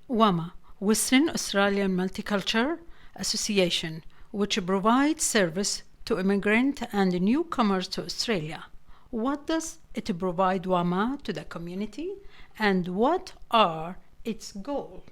WAMA, Western Australian Multicultural Association, which provides service to immigrants and newcomers to Australia. What does it provide WAMA to the community, and what are its goals?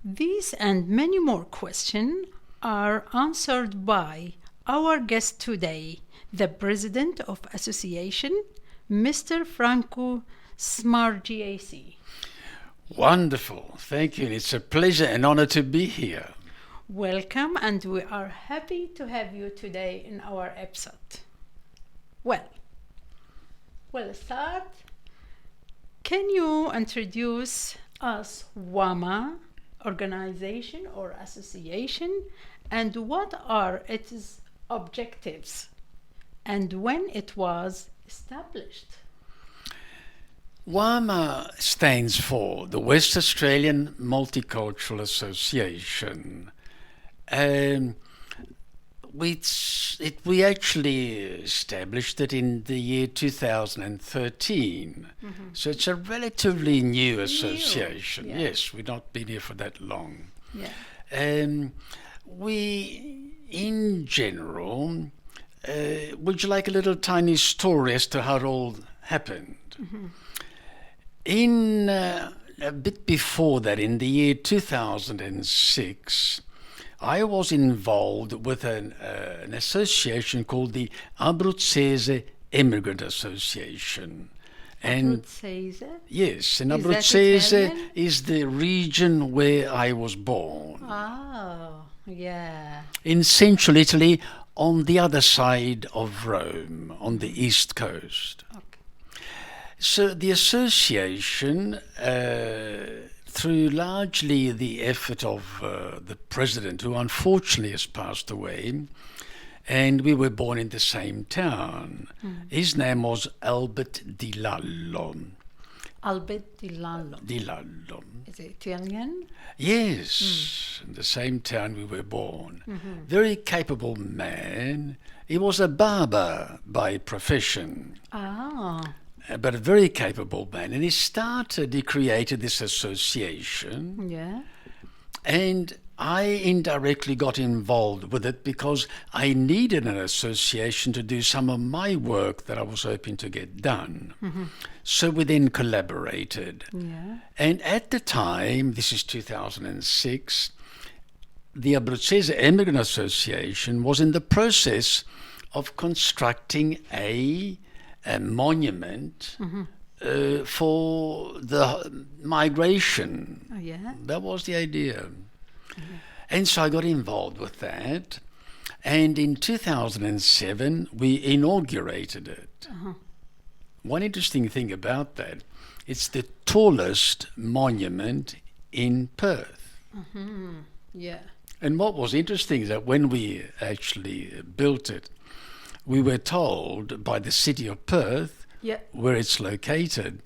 These and many more questions are answered by our guest today, the President of Association, Mr. Franco Smargiassi. Wonderful. Thank you. It's a pleasure and honor to be here. Welcome, and we are happy to have you today in our episode. Well, we'll start. Can you introduce us WAMA organization or association, and what are its objectives, and when it was established? WAMA stands for the West Australian Multicultural Association. We actually established it in the year 2013. Mm-hmm. So it's a relatively new association. Yeah. Yes, we've not been here for that long. Yeah. We, in general, would you like a little tiny story as to how it all happened? Mm-hmm. In a bit before that, in the year 2006, I was involved with an association called the Abruzzese Immigrant Association. And Abruzzese? Yes, and Abruzzese is the region where I was born. Oh, yeah. In central Italy, on the other side of Rome, on the east coast. Okay. So the association, through largely the effort of the president, who unfortunately has passed away, and we were born in the same town. Mm. His name was Albert Di Lallo. Albert Di Lallo. Di Lallo. Is it Italian? Yes, in the same town we were born. Mm-hmm. Very capable man. He was a barber by profession. Ah. But a very capable man. And he created this association. Yeah. And I indirectly got involved with it because I needed an association to do some of my work that I was hoping to get done. Mm-hmm. So we then collaborated. Yeah. And at the time, this is 2006, the Abruzzese Immigrant Association was in the process of constructing a monument for the migration. Oh, yeah? That was the idea. Mm-hmm. And so I got involved with that. And in 2007, we inaugurated it. Uh-huh. One interesting thing about that, it's the tallest monument in Perth. Mm-hmm. Yeah. And what was interesting is that when we actually built it, we were told by the city of Perth, where it's located,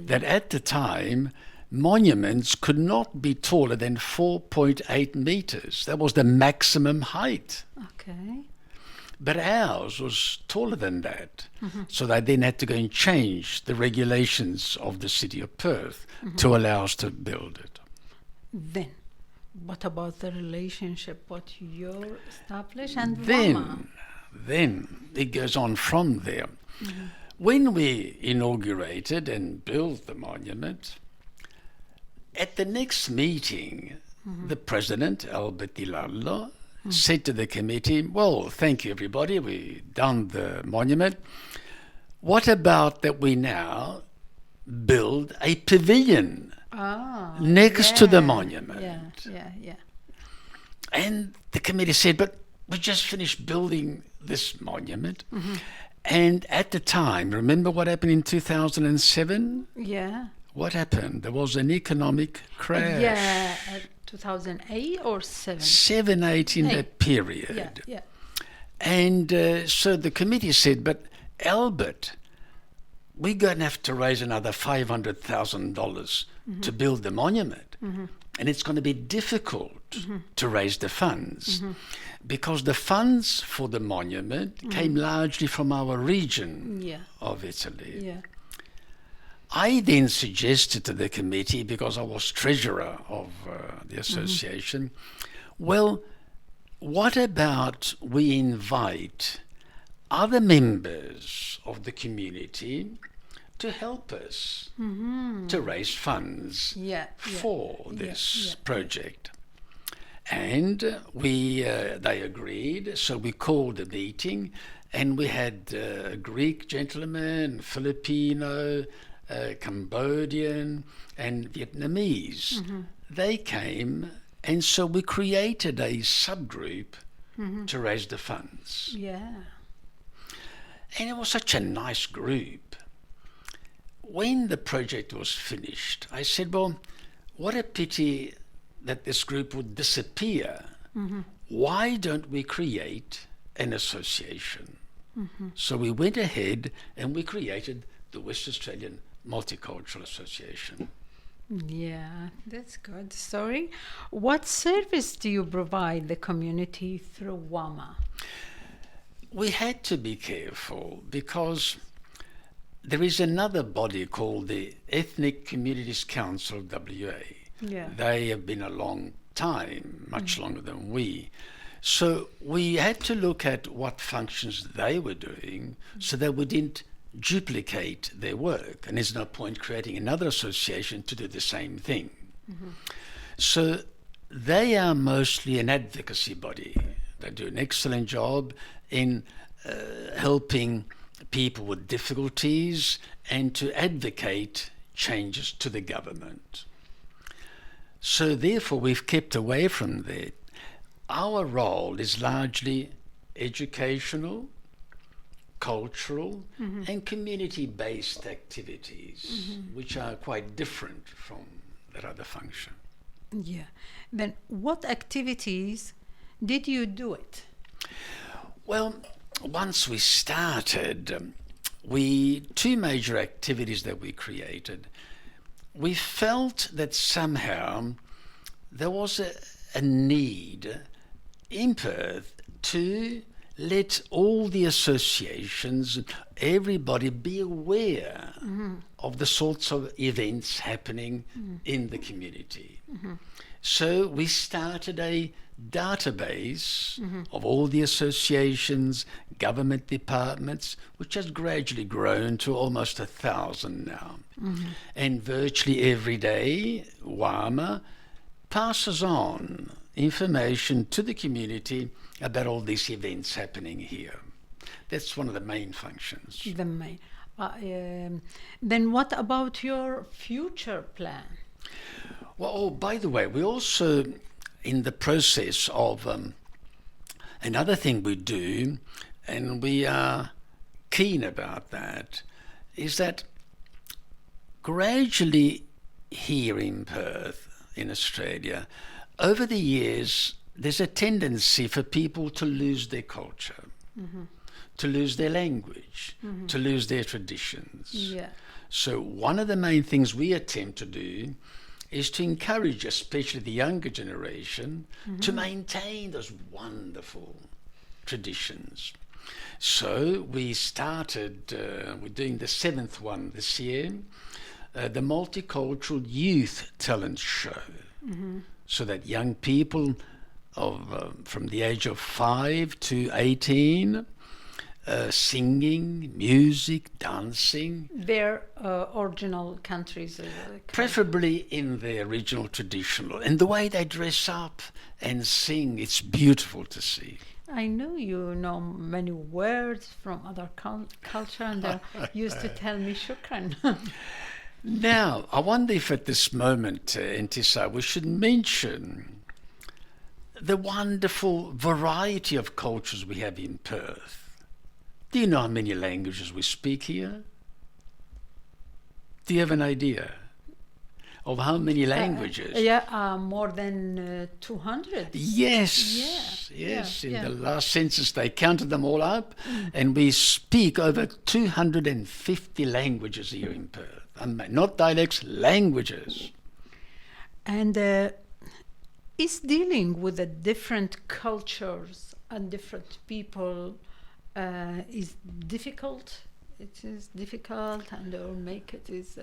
that at the time, monuments could not be taller than 4.8 meters. That was the maximum height. Okay. But ours was taller than that. Mm-hmm. So they then had to go and change the regulations of the city of Perth to allow us to build it. Then, what about the relationship what you established and WAMA? Then it goes on from there. Mm-hmm. When we inaugurated and built the monument, at the next meeting, the president, Albert Di Lallo, said to the committee, well, thank you, everybody. We've done the monument. What about that we now build a pavilion next to the monument? Yeah. And the committee said, but we just finished building this monument. Mm-hmm. And at the time, remember what happened in 2007? Yeah. What happened? There was an economic crash. Yeah, 2008 or 7? 7, 8 in that period. Yeah. And so the committee said, but Albert, we're going to have to raise another $500,000 to build the monument. And it's going to be difficult to raise the funds because the funds for the monument came largely from our region of Italy. Yeah. I then suggested to the committee, because I was treasurer of the association, well, what about we invite other members of the community to help us to raise funds for this project? And they agreed, so we called a meeting, and we had a Greek gentleman, Filipino, Cambodian, and Vietnamese. They came, and so we created a subgroup to raise the funds. Yeah. And it was such a nice group. When the project was finished, I said, well, what a pity that this group would disappear. Why don't we create an association? So we went ahead and we created the West Australian Multicultural Association. Yeah, that's good. Sorry. What service do you provide the community through WAMA? We had to be careful because there is another body called the Ethnic Communities Council of WA. Yeah. They have been a long time, much longer than we. So we had to look at what functions they were doing so that we didn't duplicate their work. And there's no point creating another association to do the same thing. So they are mostly an advocacy body. They do an excellent job in helping people with difficulties and to advocate changes to the government. So therefore we've kept away from that. Our role is largely educational, cultural, and community-based activities, which are quite different from that other function. Yeah. Then what activities did you do it? Well, once we started, two major activities that we created. We felt that somehow there was a need in Perth to let all the associations, everybody be aware of the sorts of events happening in the community. So we started a database of all the associations, government departments, which has gradually grown to almost 1,000 now. And virtually every day, WAMA passes on information to the community about all these events happening here. That's one of the main functions. The main. Then what about your future plan? Well, oh, by the way, we also, in the process of another thing we do, and we are keen about that, is that gradually here in Perth, in Australia, over the years, there's a tendency for people to lose their culture, to lose their language, to lose their traditions. Yeah. So one of the main things we attempt to do is to encourage, especially the younger generation, to maintain those wonderful traditions. So we started, we're doing the 7th one this year, the Multicultural Youth Talent Show, so that young people from the age of 5 to 18, singing, music, dancing. Their original countries. Preferably in their original traditional. And the way they dress up and sing, it's beautiful to see. I know you know many words from other culture, and they used to tell me shukran. Now, I wonder if at this moment, Entisar, we should mention the wonderful variety of cultures we have in Perth. Do you know how many languages we speak here? Do you have an idea? Of how many languages? More than 200. Yes, yes. In the last census, they counted them all up, and we speak over 250 languages here in Perth. Not dialects, languages. And is dealing with the different cultures and different people is difficult? It is difficult, and or make it is.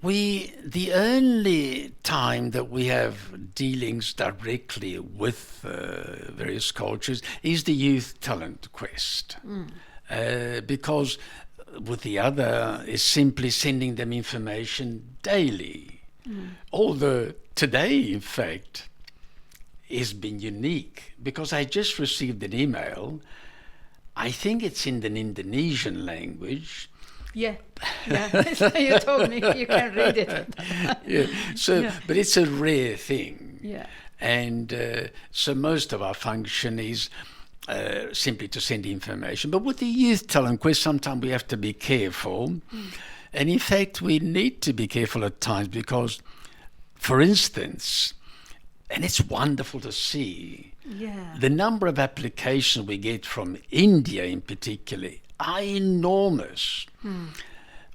The only time that we have dealings directly with various cultures is the youth talent quest, because with the other is simply sending them information daily. Although today, in fact, has been unique, because I just received an email. I think it's in the Indonesian language. Yeah. You told me you can read it. But it's a rare thing. Yeah. And so most of our function is simply to send information. But with the youth talent quest, sometimes we have to be careful. And in fact, we need to be careful at times because, for instance, and it's wonderful to see, the number of applications we get from India in particular are enormous.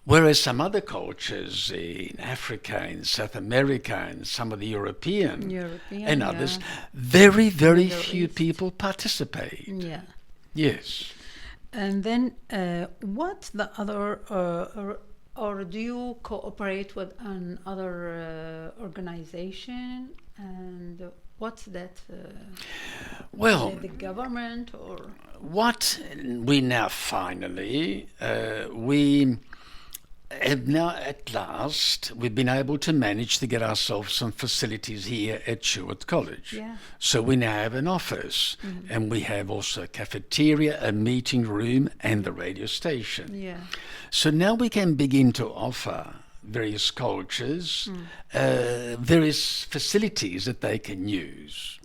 Whereas some other cultures in Africa, in South America, and some of the European and others, very, very few people participate. Yeah. Yes. And then what the other, or do you cooperate with another organization? And what's that? The government or? What we now finally, we have now at last, we've been able to manage to get ourselves some facilities here at Sherwood College. Yeah. So we now have an office, and we have also a cafeteria, a meeting room, and the radio station. Yeah. So now we can begin to offer various cultures, various facilities that they can use.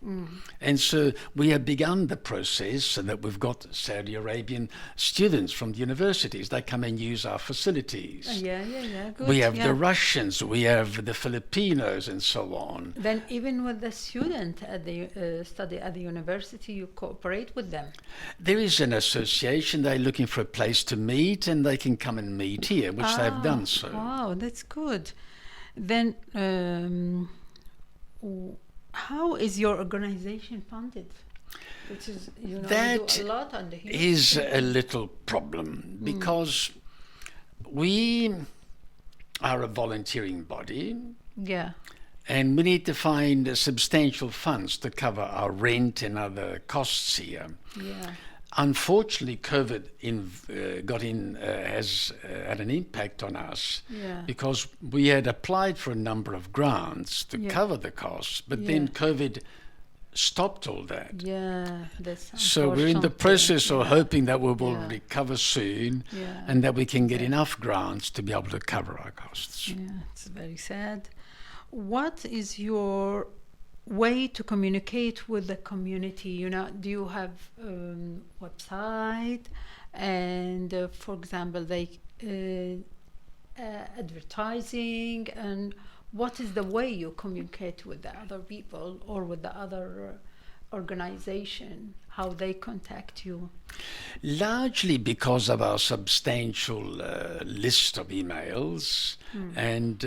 And so we have begun the process so that we've got Saudi Arabian students from the universities. They come and use our facilities. Good. We have the Russians, we have the Filipinos, and so on. Then even with the student at the study at the university, you cooperate with them? There is an association. They're looking for a place to meet, and they can come and meet here, which they've done so. Wow, that's good. Then how is your organization funded? Which is, that you do a lot on the is a little problem because we are a volunteering body. Yeah. And we need to find substantial funds to cover our rent and other costs here. Yeah. Unfortunately, COVID has had an impact on us because we had applied for a number of grants to cover the costs, but then COVID stopped all that. Yeah, that's so we're in the process of hoping that we will recover soon and that we can get enough grants to be able to cover our costs. Yeah, it's very sad. What is your way to communicate with the community? Do you have website and for example advertising, and what is the way you communicate with the other people or with the other organization, how they contact you? Largely because of our substantial list of emails, and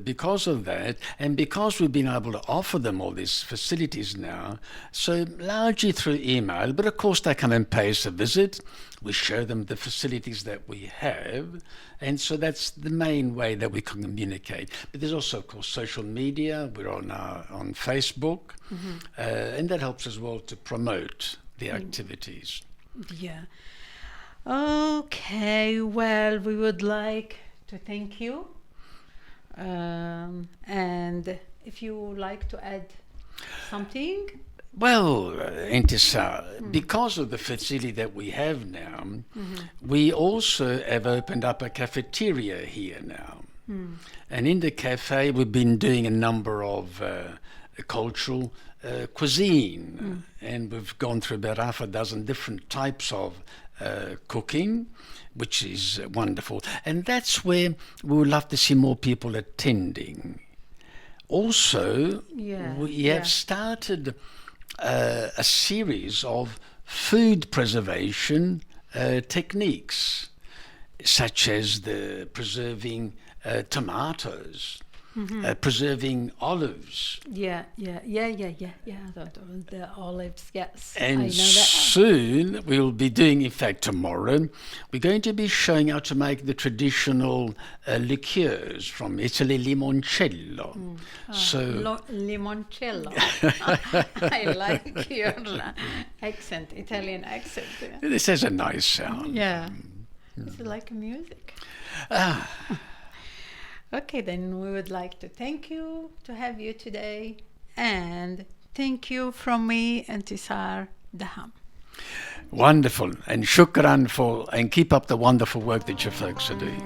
because of that, and because we've been able to offer them all these facilities now, so largely through email, but of course they come and pay us a visit. We show them the facilities that we have, and so that's the main way that we can communicate. But there's also, of course, social media. We're on Facebook, and that helps as well to promote the activities. Yeah. Okay, well, we would like to thank you. And if you would like to add something? Well, Entisar, because of the facility that we have now, we also have opened up a cafeteria here now. And in the cafe, we've been doing a number of cultural cuisine, and we've gone through about half a dozen different types of cooking, which is wonderful. And that's where we would love to see more people attending. Also, we have started a series of food preservation techniques, such as the preserving tomatoes, preserving olives. The olives, yes. I And know that. soon we'll be doing, in fact tomorrow, we're going to be showing how to make the traditional liqueurs from Italy, limoncello. Limoncello. I like your accent, Italian accent. This has a nice sound. Yeah. It's like music. Okay, then we would like to thank you to have you today, and thank you from me, Entisar Daham. Wonderful. And shukran and keep up the wonderful work that your folks are doing.